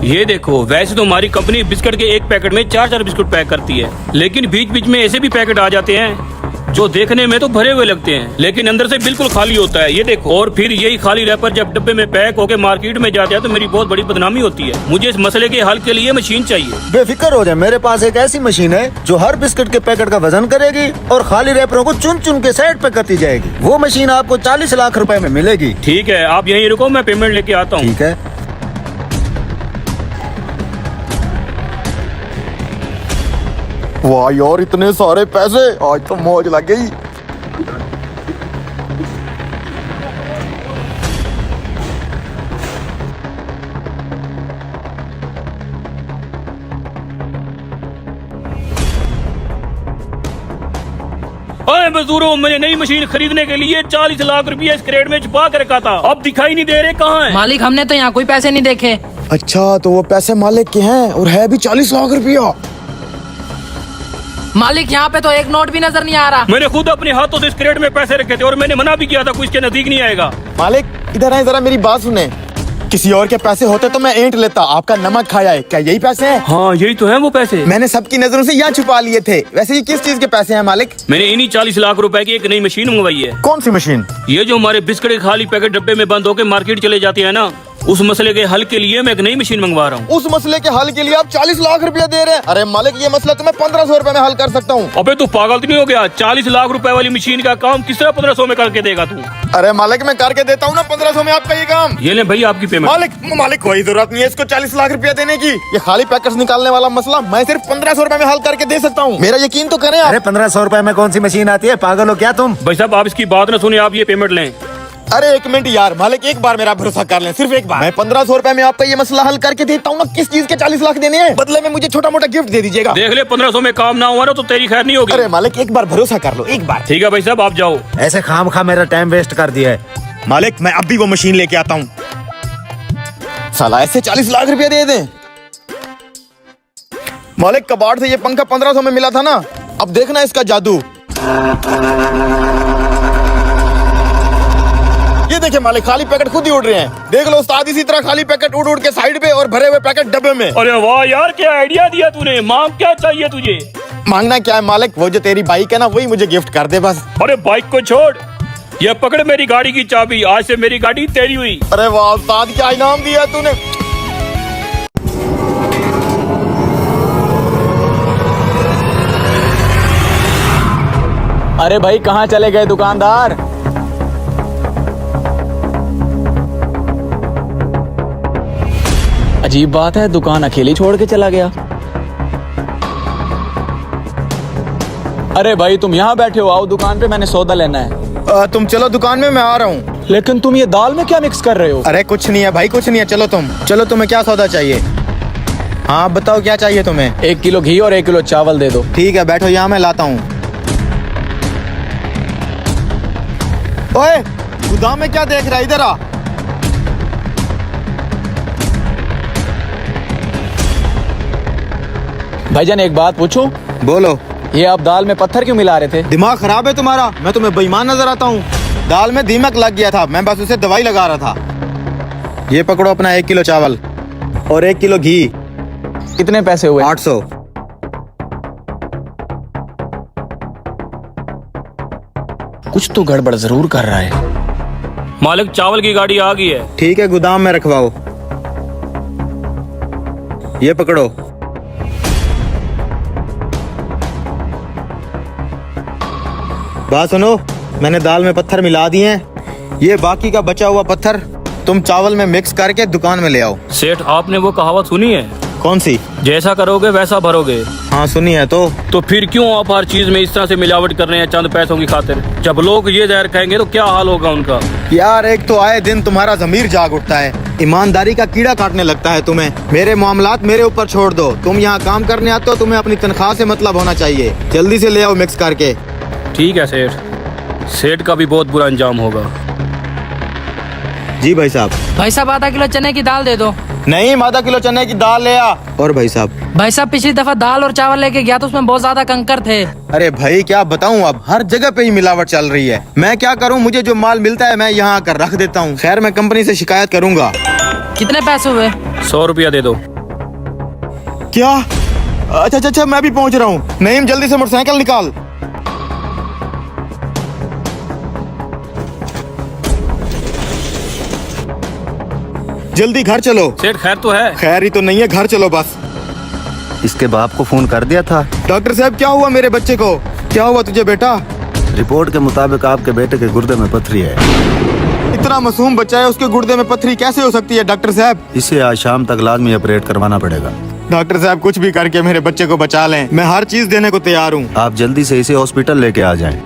ये देखो, वैसे तो हमारी कंपनी बिस्किट के एक पैकेट में 4-4 बिस्कुट पैक करती है, लेकिन बीच बीच में ऐसे भी पैकेट आ जाते हैं जो देखने में तो भरे हुए लगते हैं लेकिन अंदर से बिल्कुल खाली होता है। ये देखो, और फिर यही खाली रैपर जब डब्बे में पैक होकर मार्केट में जाता है तो मेरी बहुत बड़ी बदनामी होती है। मुझे इस मसले के हल के लिए मशीन चाहिए। बेफिक्र हो जाए, मेरे पास एक ऐसी मशीन है जो हर बिस्किट के पैकेट का वजन करेगी और खाली रैपरों को चुन चुन के साइड पे करती जाएगी। वो मशीन आपको 40 लाख रुपए में मिलेगी। ठीक है, आप यहीं रुको, मैं पेमेंट लेके आता हूँ। ठीक है। वाह यार, इतने सारे पैसे, आज तो मौज लग गई। अरे मजदूरों, मैंने नई मशीन खरीदने के लिए 40 लाख रुपया इस क्रेट में छुपा के रखा था, अब दिखाई नहीं दे रहे कहाँ है? मालिक, हमने तो यहाँ कोई पैसे नहीं देखे। अच्छा, तो वो पैसे मालिक के हैं और है भी 40 लाख रुपया। मालिक, यहाँ पे तो एक नोट भी नजर नहीं आ रहा। मैंने खुद अपने हाथों से इस क्रेट में पैसे रखे थे और मैंने मना भी किया था कोई इसके नजदीक नहीं आएगा। मालिक इधर आए, जरा मेरी बात सुने। किसी और के पैसे होते तो मैं ऐंठ लेता, आपका नमक खाया है। क्या यही पैसे हैं? हाँ, यही तो है वो पैसे। मैंने सबकी नजरों से यहाँ छुपा लिए थे। वैसे ये किस चीज के पैसे हैं मालिक? मैंने इन्हीं 40 लाख रुपए की एक नई मशीन मंगवाई है। कौन सी मशीन? ये जो हमारे बिस्किट के खाली पैकेट डब्बे में बंद होकर मार्केट चले जाते हैं ना, उस मसले के हल के लिए मैं एक नई मशीन मंगवा रहा हूँ। उस मसले के हल के लिए आप 40 लाख रुपया दे रहे हैं? अरे मालिक, ये मसला तो मैं 1500 रुपए में हल कर सकता हूँ। अबे तू पागल तो नहीं हो गया? 40 लाख रुपए वाली मशीन का काम किस तरह 1500 में करके देगा तू? अरे मालिक, मैं करके देता हूँ ना 1500 में आपका ये काम। ये ले भाई आपकी पेमेंट। मालिक कोई जरूरत नहीं है इसको 40 लाख रुपया देने की। ये खाली पैकेट्स निकालने वाला मसला मैं सिर्फ 1500 रुपए में हल करके दे सकता हूँ। मेरा यकीन तो करें आप। अरे 1500 रुपए में कौन सी मशीन आती है? पागल हो क्या तुम? भाई साहब, आप इसकी बात न सुने, आप ये पेमेंट लें। अरे एक मिनट यार मालिक, एक बार मेरा भरोसा कर लें, सिर्फ एक बार। मैं 1500 रुपए में आपका ये मसला हल करके देता हूँ ना। किस चीज के 40 लाख देने हैं? बदले में मुझे छोटा मोटा गिफ्ट दे दीजिएगा। देख ले, 1500 में काम ना हुआ ना तो तेरी खैर नहीं होगी। अरे मालिक, एक बार भरोसा कर लो, एक बार। ठीक है भाई साहब, आप जाओ। ऐसे खामखा मेरा टाइम वेस्ट कर दिया है। मालिक, मैं अभी वो मशीन लेके आता हूँ। साला ऐसे 40 लाख रुपया दे दें? मालिक, कबाड़ से ये पंखा 1500 में मिला था ना, अब देखना इसका जादू। ये देखिए मालिक, खाली पैकेट खुद ही उड़ रहे हैं। देख लो उस्ताद, इसी तरह खाली पैकेट उड़ उड़ के साइड पे और भरे हुए पैकेट डब्बे में। अरे वाह यार, क्या आइडिया दिया तूने। मांग क्या चाहिए तुझे? मांगना क्या है मालिक, वो जो तेरी बाइक है ना, वही मुझे गिफ्ट कर दे बस। अरे बाइक को छोड़, ये पकड़ मेरी गाड़ी की चाबी, आज से मेरी गाड़ी तेरी हुई। अरे वाह उस्ताद, क्या इनाम दिया है तूने। अरे भाई, कहाँ चले गए दुकानदार? अजीब बात है, दुकान अकेली छोड़ के चला गया। अरे भाई, तुम यहाँ बैठे हो, आओ दुकान पे, मैंने सौदा लेना है। तुम चलो दुकान में, मैं आ रहा हूँ। लेकिन तुम ये दाल में क्या मिक्स कर रहे हो? अरे कुछ नहीं है भाई, कुछ नहीं है। चलो तुम्हें क्या सौदा चाहिए? हाँ बताओ, क्या चाहिए तुम्हें? 1 किलो घी और 1 किलो चावल दे दो। ठीक है, बैठो यहाँ, मैं लाता हूँ। ओए, गोदाम में क्या देख रहा है? इधर आ। भाईजान, एक बात पूछूं? बोलो। ये आप दाल में पत्थर क्यों मिला रहे थे? दिमाग खराब है तुम्हारा? मैं तुम्हें बेईमान नजर आता हूँ? दाल में दीमक लग गया था, मैं बस उसे दवाई लगा रहा था। ये पकड़ो अपना 1 किलो चावल और 1 किलो घी। कितने पैसे हुए? 800। कुछ तो गड़बड़ जरूर कर रहा है। मालिक, चावल की गाड़ी आ गई है। ठीक है, गोदाम में रखवाओ। ये पकड़ो। बात सुनो, मैंने दाल में पत्थर मिला दिए हैं। ये बाकी का बचा हुआ पत्थर तुम चावल में मिक्स करके दुकान में ले आओ। सेठ, आपने वो कहावत सुनी है? कौन सी? जैसा करोगे वैसा भरोगे। हाँ सुनी है। तो फिर क्यों आप हर चीज में इस तरह से मिलावट कर रहे हैं चंद पैसों की खातिर? जब लोग ये जहर खाएंगे तो क्या हाल होगा उनका? यार, एक तो आए दिन तुम्हारा ज़मीर जाग उठता है, ईमानदारी का कीड़ा काटने लगता है तुम्हें। मेरे मामलात मेरे ऊपर छोड़ दो। तुम यहाँ काम करने आते हो, तुम्हें अपनी तनख्वाह से मतलब होना चाहिए। जल्दी से ले आओ मिक्स करके। ठीक है सेठ, सेठ का भी बहुत बुरा अंजाम होगा। जी भाई साहब। भाई साहब, आधा किलो चने की दाल दे दो। नहीं, आधा किलो चने की दाल ले आ। और भाई साहब? भाई साहब, पिछली दफा दाल और चावल लेके गया तो उसमें बहुत ज्यादा कंकर थे। अरे भाई, क्या बताऊं, अब हर जगह पे ही मिलावट चल रही है। मैं क्या करूं, मुझे जो माल मिलता है मैं यहाँ आकर रख देता हूँ। खैर, मैं कंपनी से शिकायत करूंगा। कितने पैसे हुए? 100 रुपया दे दो। क्या? अच्छा अच्छा अच्छा, मैं भी पहुंच रहा हूँ। नईम जल्दी से मोटरसाइकिल निकाल। जल्दी घर चलो। सेठ खैर तो है? खैर ही तो नहीं है, घर चलो बस। इसके बाप को फोन कर दिया था। डॉक्टर साहब क्या हुआ मेरे बच्चे को? क्या हुआ तुझे बेटा? रिपोर्ट के मुताबिक आपके बेटे के गुर्दे में पथरी है। इतना मासूम बच्चा है, उसके गुर्दे में पथरी कैसे हो सकती है डॉक्टर साहब? इसे आज शाम तक लाजमी ऑपरेट करवाना पड़ेगा। डॉक्टर साहब कुछ भी करके मेरे बच्चे को बचा लें, मैं हर चीज देने को तैयार हूँ। आप जल्दी से इसे हॉस्पिटल लेके आ जाएं।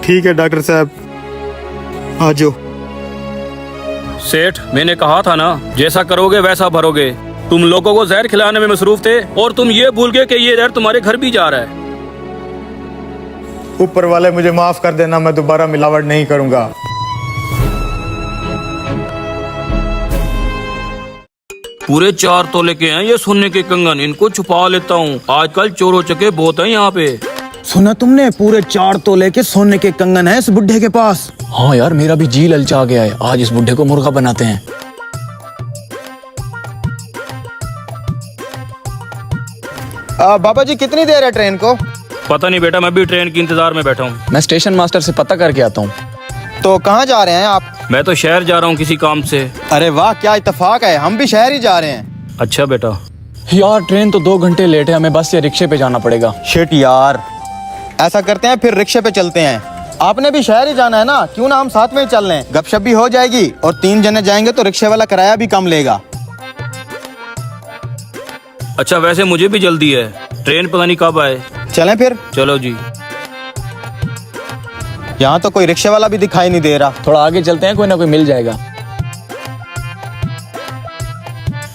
ठीक है डॉक्टर साहब, आ जाओ। सेठ मैंने कहा था ना, जैसा करोगे वैसा भरोगे। तुम लोगों को जहर खिलाने में मसरूफ थे और तुम ये भूल गए कि ये जहर तुम्हारे घर भी जा रहा है। ऊपर वाले मुझे माफ कर देना, मैं दोबारा मिलावट नहीं करूंगा। पूरे 4 तोले के हैं ये सोने के कंगन, इनको छुपा लेता हूँ। आजकल चोरों चके बहुत हैं यहाँ पे। सुना तुमने, पूरे 4 तोले के सोने के कंगन है इस बुढ़े के पास। हाँ यार, मेरा भी जी ललचा गया है। आज इस बुढ़े को मुर्गा बनाते हैं। बाबा जी कितनी देर है ट्रेन को? पता नहीं बेटा, मैं भी ट्रेन के इंतजार में बैठा हूँ। मैं स्टेशन मास्टर से पता करके आता हूँ। तो कहाँ जा रहे हैं आप? मैं तो शहर जा रहा हूँ किसी काम से। अरे वाह, क्या इत्तेफाक है, हम भी शहर ही जा रहे हैं। अच्छा बेटा। यार ट्रेन तो 2 घंटे लेट है, हमें बस या रिक्शे पे जाना पड़ेगा। शिट यार, ऐसा करते हैं फिर रिक्शे पे चलते हैं। आपने भी शहर ही जाना है ना, क्यों ना हम साथ में ही चल लें, गपशप भी हो जाएगी और 3 जने जाएंगे तो रिक्शे वाला किराया भी कम लेगा। अच्छा वैसे मुझे भी जल्दी है, ट्रेन पता नहीं कब आए। चलें फिर? चलो जी। यहाँ तो कोई रिक्शे वाला भी दिखाई नहीं दे रहा। थोड़ा आगे चलते हैं, कोई ना कोई मिल जाएगा।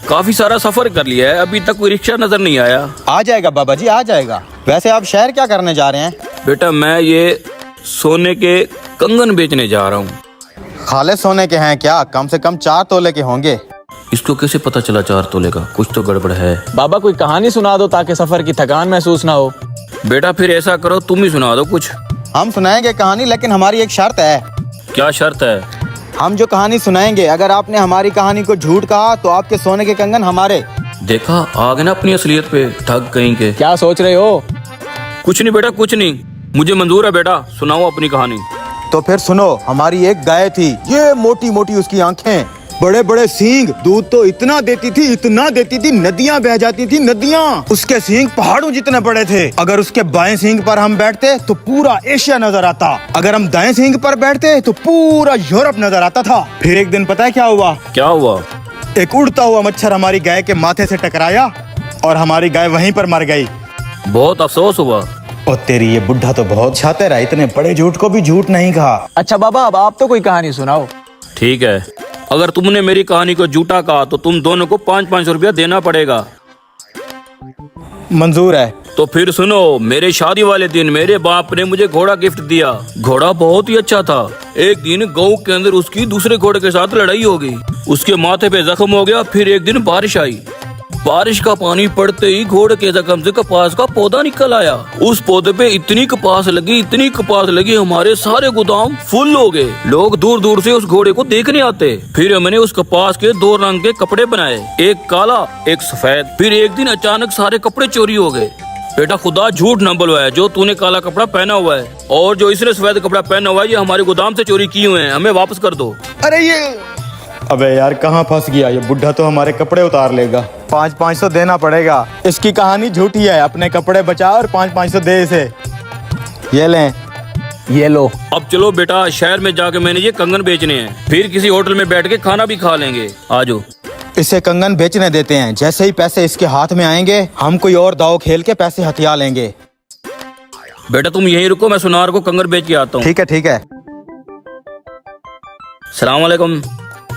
काफी सारा सफर कर लिया है, अभी तक कोई रिक्शा नजर नहीं आया। आ जाएगा बाबा जी, आ जाएगा। वैसे आप शहर क्या करने जा रहे हैं? बेटा मैं ये सोने के कंगन बेचने जा रहा हूँ। खाले सोने के हैं क्या? कम से कम 4 तोले के होंगे। इसको कैसे पता चला 4 तोले का? कुछ तो गड़बड़ है। बाबा कोई कहानी सुना दो ताकि सफर की थकान महसूस ना हो। बेटा फिर ऐसा करो, तुम ही सुना दो कुछ। हम सुनाएंगे कहानी, लेकिन हमारी एक शर्त है। क्या शर्त है? हम जो कहानी सुनाएंगे, अगर आपने हमारी कहानी को झूठ कहा तो आपके सोने के कंगन हमारे। देखा आ गए ना अपनी असलियत पे, ठग कहीं के। क्या सोच रहे हो? कुछ नहीं बेटा, कुछ नहीं, मुझे मंजूर है। बेटा सुनाओ अपनी कहानी। तो फिर सुनो, हमारी एक गाय थी, ये मोटी मोटी उसकी आंखें, बड़े बड़े सींग, दूध तो इतना देती थी, इतना देती थी, नदियां बह जाती थी, नदियां। उसके सींग पहाड़ों जितने बड़े थे। अगर उसके बाएं सींग पर हम बैठते तो पूरा एशिया नजर आता, अगर हम दाएं सींग पर बैठते तो पूरा यूरोप नजर आता था। फिर एक दिन पता है क्या हुआ? क्या हुआ? एक उड़ता हुआ मच्छर हमारी गाय के माथे से टकराया और हमारी गाय वहीं पर मर गई। बहुत अफसोस हुआ। और तेरी ये बुढ़ा तो बहुत शातिर है, इतने बड़े झूठ को भी झूठ नहीं कहा। अच्छा बाबा, अब आप तो कोई कहानी सुनाओ। ठीक है, अगर तुमने मेरी कहानी को झूठा कहा तो तुम दोनों को 500 रुपया देना पड़ेगा। मंजूर है। तो फिर सुनो, मेरे शादी वाले दिन मेरे बाप ने मुझे घोड़ा गिफ्ट दिया। घोड़ा बहुत ही अच्छा था। एक दिन गांव के अंदर उसकी दूसरे घोड़े के साथ लड़ाई हो गई, उसके माथे पे जख्म हो गया। फिर एक दिन बारिश आई, बारिश का पानी पड़ते ही घोड़े के जख्म से कपास का पौधा निकल आया। उस पौधे पे इतनी कपास लगी, हमारे सारे गोदाम फुल हो गए। लोग दूर दूर से उस घोड़े को देखने आते। फिर हमने उस कपास के 2 रंग के कपड़े बनाए, एक काला एक सफेद। फिर एक दिन अचानक सारे कपड़े चोरी हो गए। बेटा खुदा झूठ न बुलवाया, जो तूने काला कपड़ा पहना हुआ है और जो इसने सफेद कपड़ा पहना हुआ है, ये हमारे गोदाम से चोरी किए हुए हैं, हमें वापस कर दो। अरे ये, अबे यार कहाँ फंस गया ये बुढ़ा, तो हमारे कपड़े उतार लेगा। 500 देना पड़ेगा। इसकी कहानी झूठी है, अपने कपड़े बचा और 500 दे इसे। ये लें। ये लो। अब चलो बेटा, शहर में जाके मैंने ये कंगन बेचने हैं, फिर किसी होटल में बैठ के खाना भी खा लेंगे। आजो। इसे कंगन बेचने देते हैं, जैसे ही पैसे इसके हाथ में आएंगे हम कोई और दाव खेल के पैसे हथिया लेंगे। बेटा तुम यहीं रुको, मैं सुनार को कंगन बेच के आता हूँ। ठीक है ठीक है। सलाम वालेकुम।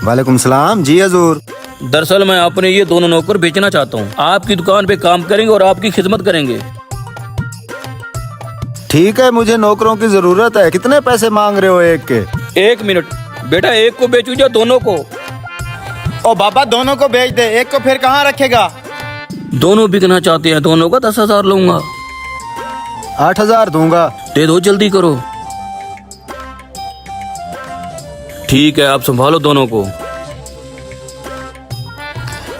वालेकुम सलाम जी हजूर। दरअसल मैं अपने ये दोनों नौकर बेचना चाहता हूँ, आपकी दुकान पे काम करेंगे और आपकी खिदमत करेंगे। ठीक है, मुझे नौकरों की जरूरत है। कितने पैसे मांग रहे हो एक के? 1 मिनट बेटा, एक को बेचू या दोनों को? ओ बाबा, दोनों को बेच दे, एक को फिर कहाँ रखेगा? दोनों बिकना चाहते हैं, दोनों का 10,000 लूंगा। 8,000 दूंगा। दे दो, जल्दी करो। ठीक है, आप संभालो दोनों को।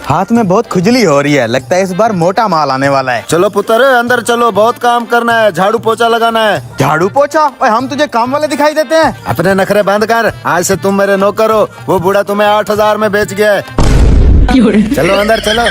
हाथ में बहुत खुजली हो रही है, लगता है इस बार मोटा माल आने वाला है। चलो पुत्र अंदर चलो, बहुत काम करना है, झाड़ू पोछा लगाना है। झाड़ू पोछा? ओए हम तुझे काम वाले दिखाई देते हैं? अपने नखरे बंद कर, आज से तुम मेरे नौकर हो। वो बूढ़ा तुम्हें 8,000 में बेच गया है। चलो अंदर चलो।